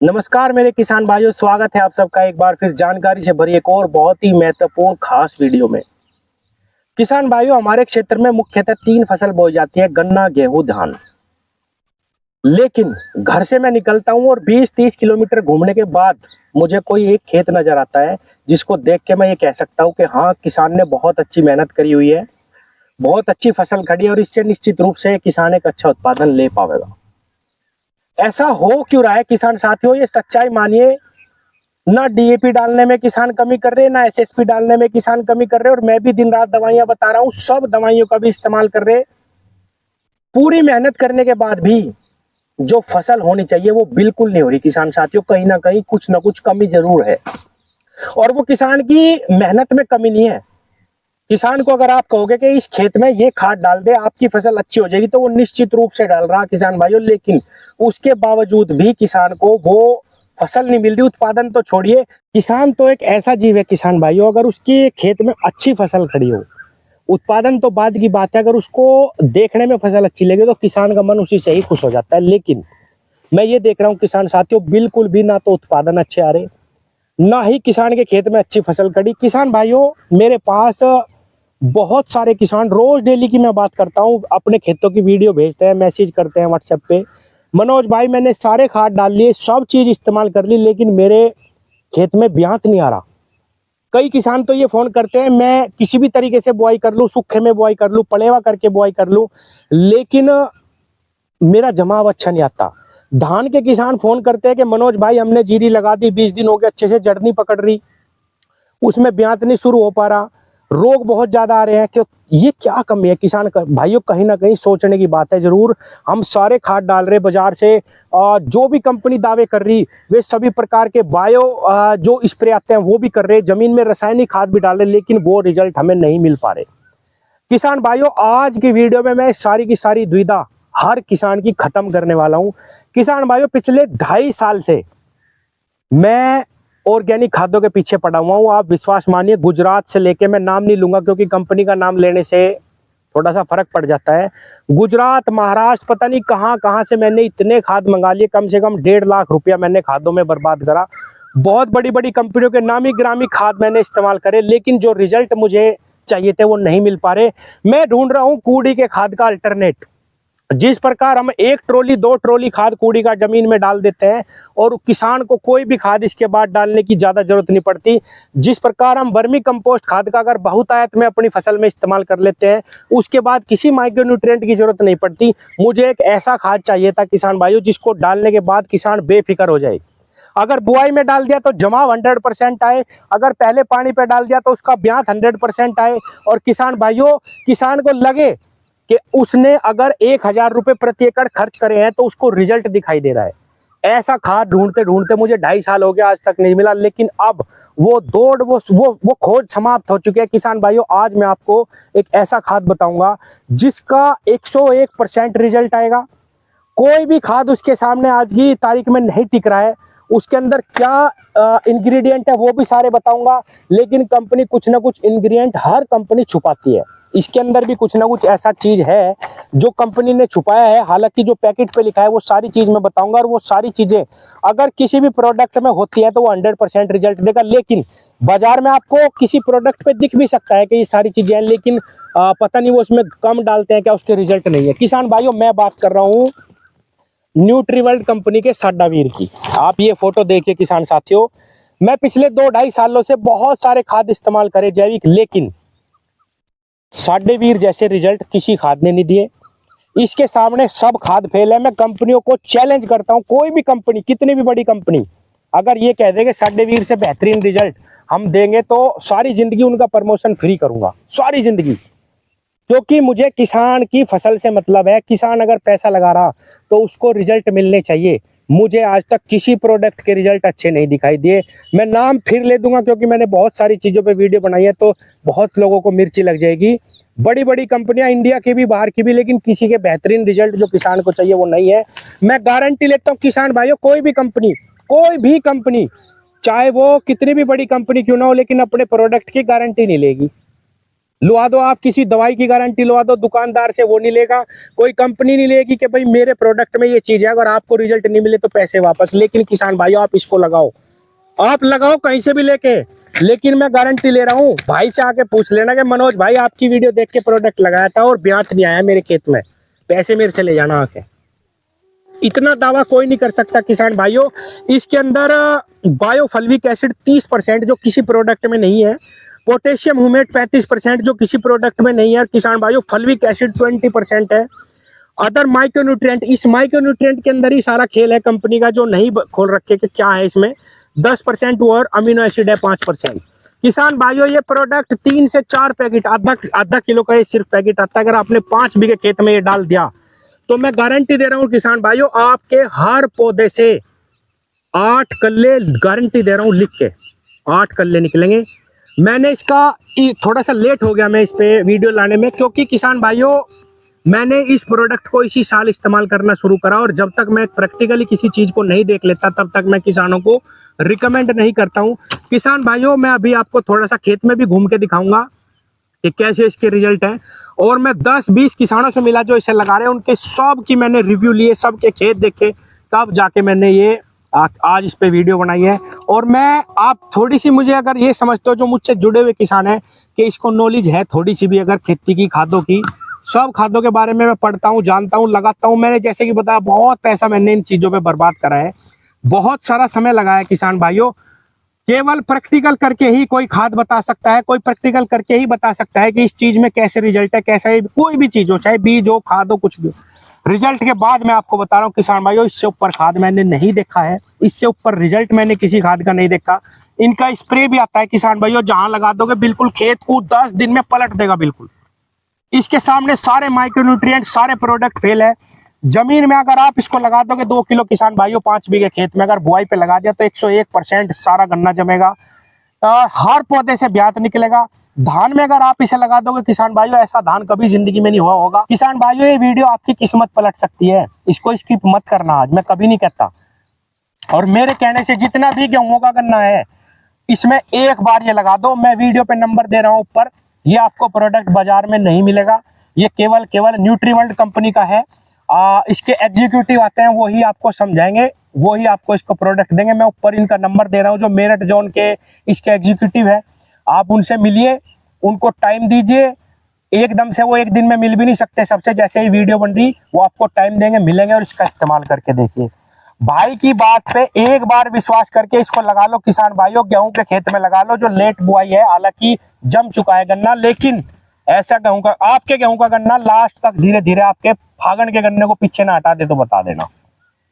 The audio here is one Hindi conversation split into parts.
नमस्कार मेरे किसान भाइयों, स्वागत है आप सबका एक बार फिर जानकारी से भरी एक और बहुत ही महत्वपूर्ण खास वीडियो में। किसान भाइयों, हमारे क्षेत्र में मुख्यतः 3 फसल बोई जाती है, गन्ना, गेहूं, धान। लेकिन घर से मैं निकलता हूं और 20-30 किलोमीटर घूमने के बाद मुझे कोई एक खेत नजर आता है जिसको देख के मैं ये कह सकता हूं कि हाँ, किसान ने बहुत अच्छी मेहनत करी हुई है, बहुत अच्छी फसल खड़ी है और इससे निश्चित रूप से किसान एक अच्छा उत्पादन ले पाएगा। ऐसा हो क्यों रहा है किसान साथियों? ये सच्चाई मानिए, ना डीएपी डालने में किसान कमी कर रहे हैं, ना एसएसपी डालने में किसान कमी कर रहे हैं। और मैं भी दिन रात दवाइयां बता रहा हूं, सब दवाइयों का भी इस्तेमाल कर रहे हैं। पूरी मेहनत करने के बाद भी जो फसल होनी चाहिए वो बिल्कुल नहीं हो रही किसान साथियों। कहीं ना कुछ कमी जरूर है। और वो किसान की मेहनत में कमी नहीं है। किसान को अगर आप कहोगे कि इस खेत में ये खाद डाल दे, आपकी फसल अच्छी हो जाएगी, तो वो निश्चित रूप से डाल रहा किसान भाइयों। लेकिन उसके बावजूद भी किसान को वो फसल नहीं मिल रही। उत्पादन तो छोड़िए, किसान तो एक ऐसा जीव है किसान भाइयों, अगर उसके खेत में अच्छी फसल खड़ी हो, उत्पादन तो बाद की बात है, अगर उसको देखने में फसल अच्छी लगे तो किसान का मन उसी से ही खुश हो जाता है। लेकिन मैं ये देख रहा हूँ किसान साथियों, बिल्कुल भी ना तो उत्पादन अच्छे आ रहे, ना ही किसान के खेत में अच्छी फसल खड़ी। किसान भाइयों, मेरे पास बहुत सारे किसान रोज डेली की मैं बात करता हूँ, अपने खेतों की वीडियो भेजते हैं, मैसेज करते हैं व्हाट्सएप पे, मनोज भाई मैंने सारे खाद डाल लिए, सब चीज इस्तेमाल कर ली, लेकिन मेरे खेत में ब्यात नहीं आ रहा। कई किसान तो ये फोन करते हैं, मैं किसी भी तरीके से बुआई कर लूँ, सूखे में बुआई कर लूँ, पलेवा करके बुआई कर लूँ, लेकिन मेरा जमाव अच्छा नहीं आता। धान के किसान फोन करते हैं कि मनोज भाई हमने जीरी लगा दी, 20 दिन हो गए, अच्छे से जड़ नहीं पकड़ रही, उसमें ब्यात नहीं शुरू हो पा रहा, रोग बहुत ज्यादा आ रहे हैं। क्यों? ये क्या कमी है किसान भाइयों? कहीं ना कहीं सोचने की बात है जरूर। हम सारे खाद डाल रहे बाजार से, जो भी कंपनी दावे कर रही वे सभी प्रकार के बायो जो स्प्रे आते हैं वो भी कर रहे, जमीन में रासायनिक खाद भी डाल रहे, लेकिन वो रिजल्ट हमें नहीं मिल पा रहे। किसान भाइयों, आज की वीडियो में मैं सारी की सारी दुविधा हर किसान की खत्म करने वाला हूं। किसान भाइयों, पिछले 2.5 साल से मैं ऑर्गेनिक खादों के पीछे पड़ा हुआ हूँ। आप विश्वास मानिए, गुजरात से लेके, मैं नाम नहीं लूंगा क्योंकि कंपनी का नाम लेने से थोड़ा सा फर्क पड़ जाता है, गुजरात, महाराष्ट्र, पता नहीं कहां कहां से मैंने इतने खाद मंगा लिए, कम से कम 1.5 लाख रुपया मैंने खादों में बर्बाद करा। बहुत बड़ी बड़ी कंपनियों के नामी ग्रामी खाद मैंने इस्तेमाल करे, लेकिन जो रिजल्ट मुझे चाहिए थे वो नहीं मिल पा रहे। मैं ढूंढ रहा हूँ कूड़ी के खाद का अल्टरनेट। जिस प्रकार हम 1 ट्रॉली 2 ट्रॉली खाद कूड़ी का जमीन में डाल देते हैं और किसान को कोई भी खाद इसके बाद डालने की ज्यादा जरूरत नहीं पड़ती, जिस प्रकार हम वर्मी कंपोस्ट खाद का अगर बहुतायत में अपनी फसल में इस्तेमाल कर लेते हैं, उसके बाद किसी माइक्रो न्यूट्रिएंट की जरूरत नहीं पड़ती। मुझे एक ऐसा खाद चाहिए था किसान भाइयों, जिसको डालने के बाद किसान बेफिक्र हो जाए। अगर बुआई में डाल दिया तो जमाव 100% आए, अगर पहले पानी पे डाल दिया तो उसका ब्यात 100% आए, और किसान भाइयों, किसान को लगे कि उसने अगर 1000 रुपए प्रति एकड़ खर्च करे हैं तो उसको रिजल्ट दिखाई दे रहा है। ऐसा खाद ढूंढते ढूंढते मुझे 2.5 साल हो गया, आज तक नहीं मिला। लेकिन अब वो दौड़, वो खोज समाप्त हो चुकी है। किसान भाइयों, आज मैं आपको एक ऐसा खाद बताऊंगा जिसका 101% रिजल्ट आएगा। कोई भी खाद उसके सामने आज की तारीख में नहीं टिक रहा है। उसके अंदर क्या इंग्रेडिएंट है वो भी सारे बताऊंगा, लेकिन कंपनी कुछ ना कुछ इंग्रेडिएंट हर कंपनी छुपाती है। इसके अंदर भी कुछ ना कुछ ऐसा चीज है जो कंपनी ने छुपाया है। हालांकि जो पैकेट पे लिखा है वो सारी चीज मैं बताऊंगा, और वो सारी चीजें अगर किसी भी प्रोडक्ट में होती है तो वो 100% रिजल्ट देगा। लेकिन बाजार में आपको किसी प्रोडक्ट पे दिख भी सकता है कि ये सारी चीजें हैं, लेकिन पता नहीं वो उसमें कम डालते हैं क्या, उसके रिजल्ट नहीं है। किसान भाइयों, मैं बात कर रहा हूँ न्यूट्रीवर्ल्ड कंपनी के साडावीर की। आप ये फोटो देखिए किसान साथियों, मैं पिछले 2-2.5 सालों से बहुत सारे खाद इस्तेमाल करे जैविक, लेकिन साडेवीर जैसे रिजल्ट किसी खाद ने नहीं दिए। इसके सामने सब खाद फेल है। मैं कंपनियों को चैलेंज करता हूं, कोई भी कंपनी, कितनी भी बड़ी कंपनी, अगर ये कह दे कि साडेवीर से बेहतरीन रिजल्ट हम देंगे तो सारी जिंदगी उनका प्रमोशन फ्री करूंगा, सारी जिंदगी। क्योंकि मुझे किसान की फसल से मतलब है। किसान अगर पैसा लगा रहा तो उसको रिजल्ट मिलने चाहिए। मुझे आज तक किसी प्रोडक्ट के रिजल्ट अच्छे नहीं दिखाई दिए। मैं नाम फिर ले दूंगा क्योंकि मैंने बहुत सारी चीजों पे वीडियो बनाई है, तो बहुत लोगों को मिर्ची लग जाएगी। बड़ी बड़ी कंपनियां, इंडिया की भी बाहर की भी, लेकिन किसी के बेहतरीन रिजल्ट जो किसान को चाहिए वो नहीं है। मैं गारंटी लेता हूँ किसान भाइयों, कोई भी कंपनी चाहे वो कितनी भी बड़ी कंपनी क्यों ना हो, लेकिन अपने प्रोडक्ट की गारंटी नहीं लेगी। लुआ दो, आप किसी दवाई की गारंटी लुआ दो दुकानदार से, वो नहीं लेगा, कोई कंपनी नहीं लेगी कि भाई मेरे प्रोडक्ट में ये चीज है, अगर आपको रिजल्ट नहीं मिले तो पैसे वापस। लेकिन किसान भाइयों आप इसको लगाओ, आप लगाओ कहीं से भी लेके, लेकिन मैं गारंटी ले रहा हूँ। भाई से आके पूछ लेना कि मनोज भाई आपकी वीडियो देख के प्रोडक्ट लगाया था और ब्याज नहीं आया मेरे खेत में, पैसे मेरे से ले जाना आके। इतना दावा कोई नहीं कर सकता किसान भाइयों। इसके अंदर बायोफल्विक एसिड 30% जो किसी प्रोडक्ट में नहीं है, पोटेशियम ह्यूमेट 35% जो किसी प्रोडक्ट में नहीं है किसान भाइयों, फल्विक एसिड 20% है, अदर माइक्रोन्यूट्रिएंट। इस माइक्रोन्यूट्रिएंट के अंदर ही सारा खेल है कंपनी का, जो नहीं खोल रखे कि क्या है इसमें। 10% और अमीनो एसिड है 5%। किसान भाइयों ये प्रोडक्ट 3 से 4 पैकेट, आधा किलो का ये सिर्फ पैकेट आता है। अगर आपने 5 बीघे खेत में ये डाल दिया तो मैं गारंटी दे रहा हूँ किसान भाइयों, आपके हर पौधे से 8 कल्ले, गारंटी दे रहा हूँ लिख के, 8 कल्ले निकलेंगे। मैंने इसका थोड़ा सा लेट हो गया मैं इस पे वीडियो लाने में, क्योंकि किसान भाइयों मैंने इस प्रोडक्ट को इसी साल इस्तेमाल करना शुरू करा, और जब तक मैं प्रैक्टिकली किसी चीज को नहीं देख लेता तब तक मैं किसानों को रिकमेंड नहीं करता हूं। किसान भाइयों मैं अभी आपको थोड़ा सा खेत में भी घूम के दिखाऊंगा कि कैसे इसके रिजल्ट हैं, और मैं 10-20 किसानों से मिला जो इसे लगा रहे हैं, उनके सब की मैंने रिव्यू लिए, सबके खेत देखे, तब जाके मैंने ये आज इस पे वीडियो बनाई है। और मैं आप थोड़ी सी मुझे अगर ये समझते हो जो मुझसे जुड़े हुए किसान हैं कि इसको नॉलेज है थोड़ी सी भी अगर खेती की, खादों की, सब खादों के बारे में मैं पढ़ता हूँ, जानता हूँ, लगाता हूँ। मैंने जैसे कि बताया बहुत पैसा मैंने इन चीज़ों पे बर्बाद करा है, बहुत सारा समय लगाया किसान भाइयों। केवल प्रैक्टिकल करके ही कोई खाद बता सकता है, कोई प्रैक्टिकल करके ही बता सकता है कि इस चीज़ में कैसे रिजल्ट है, कैसा कोई भी चीज़ हो, चाहे बीज हो, खाद हो, कुछ भी हो। रिजल्ट के बाद मैं आपको बता रहा हूँ किसान भाइयों, इससे ऊपर खाद मैंने नहीं देखा है, इससे ऊपर रिजल्ट मैंने किसी खाद का नहीं देखा। इनका स्प्रे भी आता है किसान भाइयों, जहां लगा दोगे बिल्कुल खेत को 10 दिन में पलट देगा बिल्कुल। इसके सामने सारे माइक्रोन्यूट्रिएंट, सारे प्रोडक्ट फेल है। जमीन में अगर आप इसको लगा दोगे 2 किलो किसान भाइयों 5 बीघे खेत में अगर बुआई पे लगा दिया तो 101% सारा गन्ना जमेगा, हर पौधे से ब्यात निकलेगा। धान में अगर आप इसे लगा दोगे किसान भाइयों, ऐसा धान कभी जिंदगी में नहीं हुआ होगा। किसान भाइयों ये वीडियो आपकी किस्मत पलट सकती है, इसको स्किप मत करना, आज मैं कभी नहीं कहता। और मेरे कहने से जितना भी गेहूं का गन्ना है इसमें एक बार ये लगा दो, मैं वीडियो पे नंबर दे रहा हूं ऊपर, ये आपको प्रोडक्ट बाजार में नहीं मिलेगा, ये केवल न्यूट्रीवर्ल्ड कंपनी का है। इसके एग्जीक्यूटिव आते हैं, वही आपको समझाएंगे, वही आपको इसको प्रोडक्ट देंगे। मैं ऊपर इनका नंबर दे रहा हूँ, जो मेरठ जोन के इसके एग्जीक्यूटिव है, आप उनसे मिलिए, उनको टाइम दीजिए। एकदम से वो एक दिन में मिल भी नहीं सकते सबसे, जैसे ही वीडियो बन रही वो आपको टाइम देंगे, मिलेंगे और इसका इस्तेमाल करके देखिए। भाई की बात पे एक बार विश्वास करके इसको लगा लो किसान भाइयों, गेहूं के खेत में लगा लो जो लेट बुआई है, हालांकि जम चुका है गन्ना, लेकिन ऐसा गेहूं का, आपके गेहूं का गन्ना लास्ट तक धीरे धीरे आपके फागण के गन्ने को पीछे ना हटा दे तो बता देना।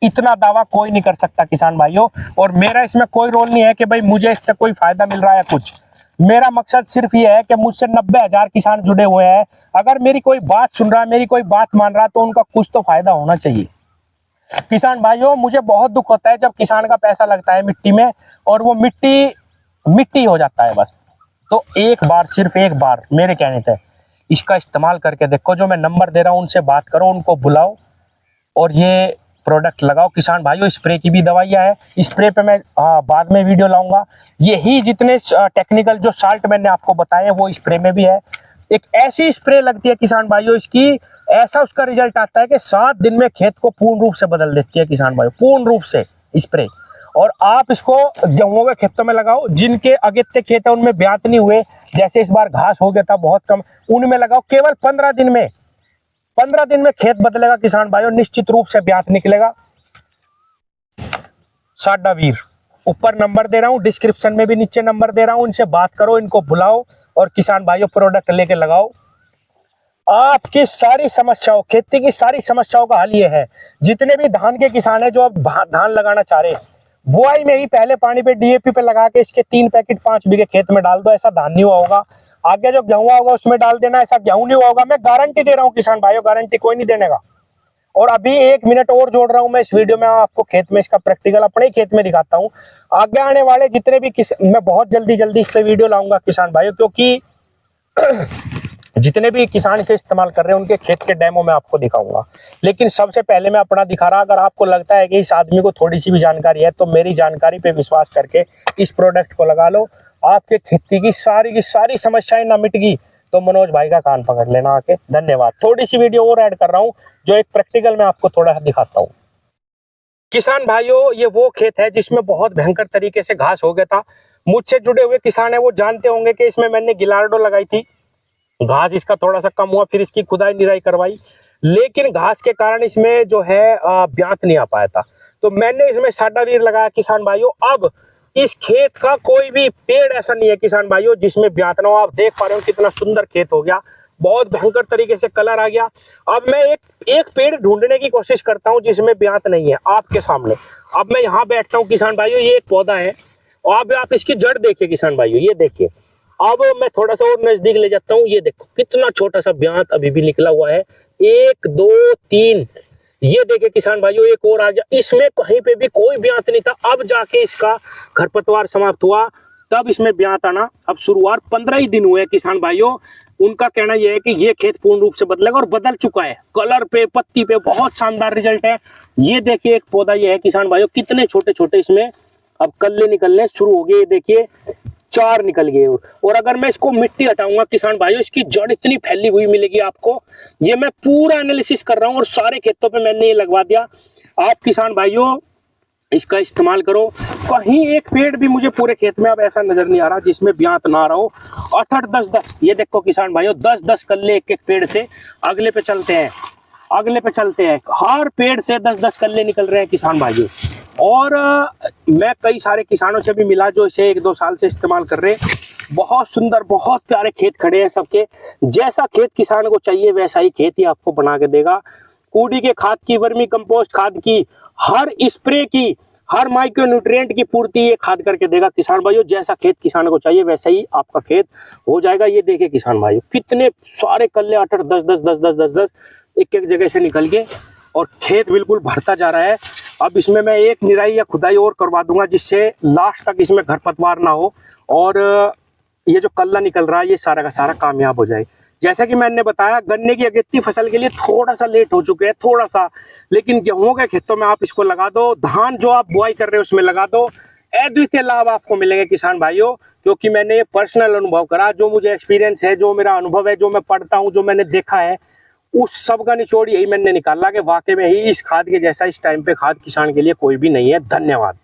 इतना दावा कोई नहीं कर सकता किसान भाइयों। और मेरा इसमें कोई रोल नहीं है कि भाई मुझे इससे कोई फायदा मिल रहा है कुछ, मेरा मकसद सिर्फ ये है कि मुझसे 90,000 किसान जुड़े हुए हैं, अगर मेरी कोई बात सुन रहा है, मेरी कोई बात मान रहा है तो उनका कुछ तो फायदा होना चाहिए। किसान भाइयों मुझे बहुत दुख होता है जब किसान का पैसा लगता है मिट्टी में और वो मिट्टी हो जाता है बस। तो एक बार, सिर्फ एक बार मेरे कहने से इसका इस्तेमाल करके देखो, जो मैं नंबर दे रहा हूँ उनसे बात करो, उनको बुलाओ और ये प्रोडक्ट लगाओ किसान भाइयों। स्प्रे की भी दवाइयाँ है, स्प्रे पे मैं बाद में वीडियो लाऊंगा। यही जितने टेक्निकल जो साल्ट मैंने आपको बताए हैं वो स्प्रे में भी है। एक ऐसी स्प्रे लगती है किसान भाइयों इसकी, ऐसा उसका रिजल्ट आता है कि 7 दिन में खेत को पूर्ण रूप से बदल देती है किसान भाइयों, पूर्ण रूप से स्प्रे। और आप इसको गेहूं के खेतों में लगाओ, जिनके अगेते खेत है उनमें ब्यात नहीं हुए, जैसे इस बार घास हो गया था बहुत कम, उनमें लगाओ। केवल 15 दिन में खेत बदलेगा किसान भाइयों, निश्चित रूप से ब्यात निकलेगा। साडा वीर, ऊपर नंबर दे रहा हूं, डिस्क्रिप्शन में भी नीचे नंबर दे रहा हूं, इनसे बात करो, इनको बुलाओ और किसान भाइयों प्रोडक्ट लेके लगाओ। आपकी सारी समस्याओं, खेती की सारी समस्याओं का हल ये है। जितने भी धान के किसान हैं जो अब धान लगाना चाह रहे हैं, बुआई में ही पहले पानी पे डीएपी पे लगा के इसके 3 पैकेट 5 बीघे खेत में डाल दो, ऐसा धान नहीं हुआ होगा। आगे जो गेहूं होगा उसमें डाल देना, ऐसा गेहूं नहीं हुआ होगा। मैं गारंटी दे रहा हूं किसान भाइयों, गारंटी कोई नहीं देने का। और अभी 1 मिनट और जोड़ रहा हूं मैं इस वीडियो में, आपको खेत में इसका प्रैक्टिकल अपने ही खेत में दिखाता हूं। आगे आने वाले जितने भी मैं बहुत जल्दी इस पे वीडियो लाऊंगा किसान भाइयों, क्योंकि जितने भी किसान इसे इस्तेमाल कर रहे हैं उनके खेत के डेमो में आपको दिखाऊंगा। लेकिन सबसे पहले मैं अपना दिखा रहा, अगर आपको लगता है कि इस आदमी को थोड़ी सी भी जानकारी है तो मेरी जानकारी पे विश्वास करके इस प्रोडक्ट को लगा लो। आपके खेती की सारी समस्याएं ना मिट गई तो मनोज भाई का कान पकड़ लेना आके। धन्यवाद। थोड़ी सी वीडियो और ऐड कर रहा हूँ जो एक प्रैक्टिकल में आपको थोड़ा दिखाता हूँ। किसान भाइयों, ये वो खेत है जिसमें बहुत भयंकर तरीके से घास हो गया था। मुझसे जुड़े हुए किसान है वो जानते होंगे कि इसमें मैंने गिलार्डो लगाई थी, घास इसका थोड़ा सा कम हुआ, फिर इसकी खुदाई निराई करवाई, लेकिन घास के कारण इसमें जो है ब्यांत नहीं आ पाया था। तो मैंने इसमें साडावीर लगाया किसान भाइयों। अब इस खेत का कोई भी पेड़ ऐसा नहीं है किसान भाइयों जिसमें ब्यांत ना हो। आप देख पा रहे हो कितना सुंदर खेत हो गया, बहुत भयंकर तरीके से कलर आ गया। अब मैं एक पेड़ ढूंढने की कोशिश करता हूं जिसमें ब्यांत नहीं है आपके सामने। अब मैं यहाँ बैठता हूँ किसान भाइयों, ये एक पौधा है और आप इसकी जड़ देखिए किसान भाइयों, ये देखिए। अब मैं थोड़ा सा और नजदीक ले जाता हूँ, ये देखो कितना छोटा सा ब्यांत अभी भी निकला हुआ है। 1 2 3, ये देखिए किसान भाइयों, एक और आ गया। इसमें कहीं पे भी कोई ब्यांत नहीं था, अब जाके इसका खरपतवार समाप्त हुआ, तब इसमें ब्यांत आना अब शुरुआत 15 ही दिन हुए किसान भाइयों। उनका कहना यह है कि ये खेत पूर्ण रूप से बदलेगा और बदल चुका है। कलर पे, पत्ती पे बहुत शानदार रिजल्ट है। ये देखिए एक पौधा ये है किसान भाइयों, कितने छोटे छोटे इसमें अब कल्ले निकलने शुरू हो गए। ये देखिए 4 निकल गए। और अगर मैं इसको मिट्टी हटाऊंगा किसान भाइयों, इसकी जड़ इतनी फैली हुई मिलेगी आपको। ये मैं पूरा एनालिसिस कर रहा हूँ और सारे खेतों पे मैंने ये लगवा दिया। आप किसान भाइयों इसका इस्तेमाल करो। कहीं एक पेड़ भी मुझे पूरे खेत में अब ऐसा नजर नहीं आ रहा जिसमें ब्यांत ना रहो। 8 10 10, ये देखो किसान भाइयों 10 10 कल्ले एक एक पेड़ से। अगले पे चलते हैं, अगले पे चलते हैं। हर पेड़ से 10 10 कल्ले निकल रहे हैं किसान भाइयों। और मैं कई सारे किसानों से भी मिला जो इसे 1 2 साल से इस्तेमाल कर रहे हैं। बहुत सुंदर, बहुत प्यारे खेत खड़े हैं सबके। जैसा खेत किसान को चाहिए वैसा ही खेत ही आपको बना के देगा। कूड़ी के खाद की, वर्मी कंपोस्ट खाद की, हर स्प्रे की, हर माइक्रो न्यूट्रिएंट की पूर्ति ये खाद करके देगा किसान भाइयों। जैसा खेत किसान को चाहिए वैसा ही आपका खेत हो जाएगा। ये देखिए किसान भाइयों कितने सारे कल्ले 8 8 10 10 10 10 10 10 एक एक जगह से निकल गए और खेत बिल्कुल भरता जा रहा है। अब इसमें मैं एक निराई या खुदाई और करवा दूंगा जिससे लास्ट तक इसमें खरपतवार ना हो और ये जो कल्ला निकल रहा है ये सारा का सारा कामयाब हो जाए। जैसा कि मैंने बताया, गन्ने की अगेती फसल के लिए थोड़ा सा लेट हो चुके हैं, थोड़ा सा, लेकिन गेहूं के खेतों में आप इसको लगा दो। धान जो आप बुआई कर रहे हो उसमें लगा दो। अद्वितीय लाभ आपको मिलेंगे किसान भाइयों, क्योंकि मैंने ये पर्सनल अनुभव करा। जो मुझे एक्सपीरियंस है, जो मेरा अनुभव है, जो मैं पढ़ता हूँ, जो मैंने देखा है, उस सब का निचोड़ यही मैंने निकाला कि वाकई में ही इस खाद के जैसा इस टाइम पे खाद किसान के लिए कोई भी नहीं है। धन्यवाद।